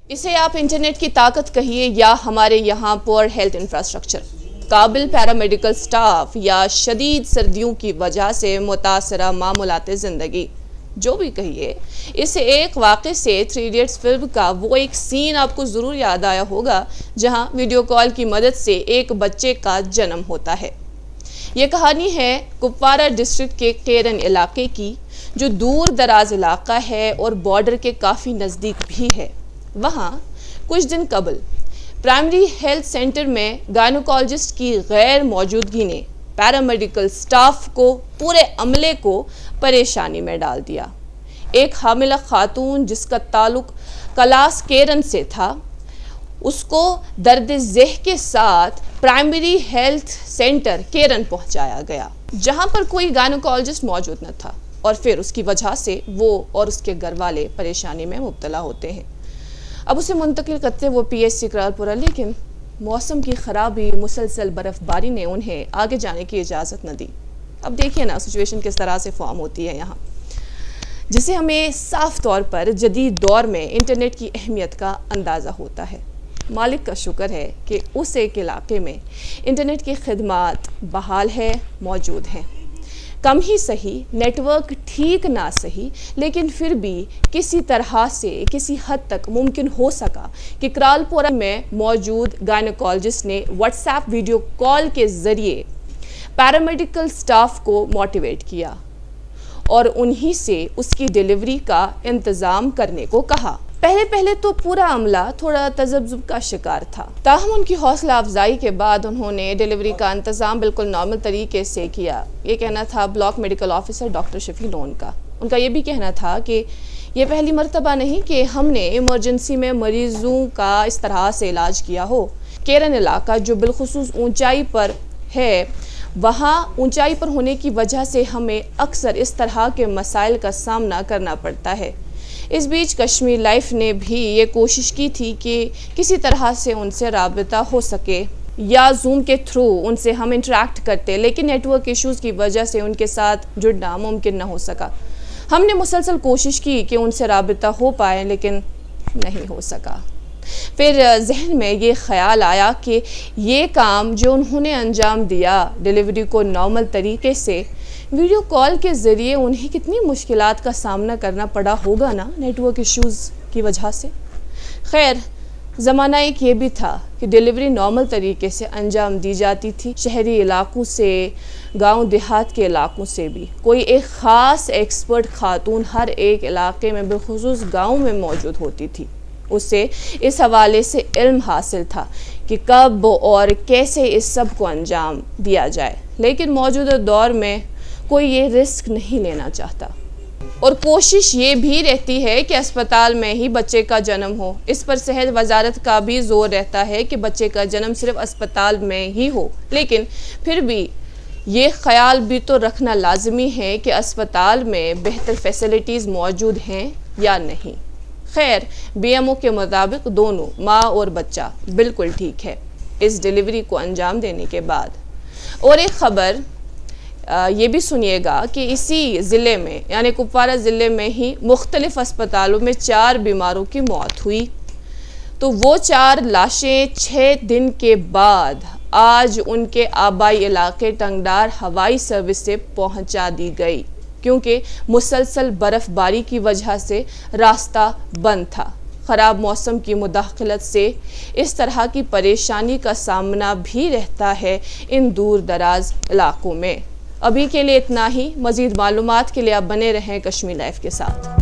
इसे आप इंटरनेट की ताकत कहिए या हमारे यहाँ पुअर हेल्थ इंफ्रास्ट्रक्चर, काबिल पैरामेडिकल स्टाफ या शदीद सर्दियों की वजह से मुतासरा मामूलात ज़िंदगी, जो भी कहिए, इस एक वाक़े से थ्री इडियट्स फिल्म का वो एक सीन आपको ज़रूर याद आया होगा जहां वीडियो कॉल की मदद से एक बच्चे का जन्म होता है। ये कहानी है कुपवारा डिस्ट्रिक्ट के केरन इलाके की, जो दूर दराज इलाका है और बॉर्डर के काफ़ी नज़दीक भी है। वहाँ कुछ दिन कबल प्राइमरी हेल्थ सेंटर में गायनोकोलॉजिस्ट की गैर मौजूदगी ने पैरामेडिकल स्टाफ को, पूरे अमले को परेशानी में डाल दिया। एक हामिला खातून जिसका ताल्लुक कलास केरन से था, उसको दर्द ज़ेह के साथ प्राइमरी हेल्थ सेंटर केरन पहुंचाया गया, जहां पर कोई गायनोकोलॉजिस्ट मौजूद न था और फिर उसकी वजह से वो और उसके घर वाले परेशानी में मुब्तला होते हैं। अब उसे मुंतकिल करते वो PHC करालपुरा, लेकिन मौसम की ख़राबी, मुसलसल बर्फ़बारी ने उन्हें आगे जाने की इजाज़त न दी। अब देखिए ना सिचुएशन किस तरह से फॉर्म होती है यहाँ, जिसे हमें साफ तौर पर जदीद दौर में इंटरनेट की अहमियत का अंदाज़ा होता है। मालिक का शुक्र है कि उस एक इलाके में इंटरनेट की खिदमात बहाल है, मौजूद हैं। कम ही सही, नेटवर्क ठीक ना सही, लेकिन फिर भी किसी तरह से, किसी हद तक मुमकिन हो सका कि करालपुरा में मौजूद गायनोकोलॉजिस्ट ने व्हाट्सएप वीडियो कॉल के ज़रिए पैरामेडिकल स्टाफ को मोटिवेट किया और उन्हीं से उसकी डिलीवरी का इंतज़ाम करने को कहा। पहले तो पूरा अमला थोड़ा तजब्जुब का शिकार था, ताहम उनकी हौसला अफजाई के बाद उन्होंने डिलीवरी का इंतज़ाम बिल्कुल नॉर्मल तरीके से किया। ये कहना था block medical officer doctor Shafi loan का। उनका ये भी कहना था कि ये पहली मरतबा नहीं कि हमने इमरजेंसी में मरीजों का इस तरह से इलाज किया हो। केरन इलाका जो बिलखुसूस ऊंचाई पर है, वहाँ ऊंचाई पर होने की वजह से हमें अक्सर इस तरह के मसाइल का सामना करना पड़ता है। इस बीच कश्मीर लाइफ ने भी ये कोशिश की थी कि किसी तरह से उनसे राबिता हो सके या जूम के थ्रू उनसे हम इंटरेक्ट करते, लेकिन नेटवर्क इश्यूज़ की वजह से उनके साथ जुड़ना मुमकिन न हो सका। हमने मुसलसल कोशिश की कि उनसे राबिता हो पाए, लेकिन नहीं हो सका। फिर जहन में ये ख्याल आया कि ये काम जो उन्होंने अंजाम दिया, डिलीवरी को नॉर्मल तरीके से वीडियो कॉल के ज़रिए, उन्हें कितनी मुश्किलात का सामना करना पड़ा होगा ना नेटवर्क इश्यूज़ की वजह से। खैर, ज़माना एक ये भी था कि डिलीवरी नॉर्मल तरीके से अंजाम दी जाती थी। शहरी इलाकों से, गांव देहात के इलाकों से भी कोई एक ख़ास एक्सपर्ट खातून हर एक इलाके में, बिलखुसूस गाँव में मौजूद होती थी। उससे इस हवाले से इल्म हासिल था कि कब और कैसे इस सब को अंजाम दिया जाए, लेकिन मौजूदा दौर में कोई ये रिस्क नहीं लेना चाहता और कोशिश ये भी रहती है कि अस्पताल में ही बच्चे का जन्म हो। इस पर सेहत वजारत का भी जोर रहता है कि बच्चे का जन्म सिर्फ अस्पताल में ही हो, लेकिन फिर भी ये ख्याल भी तो रखना लाजमी है कि अस्पताल में बेहतर फैसिलिटीज़ मौजूद हैं या नहीं। खैर, BMO के मुताबिक दोनों माँ और बच्चा बिल्कुल ठीक है इस डिलीवरी को अंजाम देने के बाद। और एक ख़बर ये भी सुनिएगा कि इसी ज़िले में, यानी कुपवारा ज़िले में ही मुख्तलिफ़ अस्पतालों में 4 बीमारों की मौत हुई। तो वो 4 लाशें 6 दिन के बाद आज उनके आबाई इलाके टंगडार हवाई सर्विस से पहुंचा दी गई, क्योंकि मुसलसल बर्फ़बारी की वजह से रास्ता बंद था। ख़राब मौसम की मुदाखलत से इस तरह की परेशानी का सामना भी रहता है इन दूर दराज इलाकों में। अभी के लिए इतना ही। मज़ीद मालूमात के लिए आप बने रहें कश्मीर लाइफ के साथ।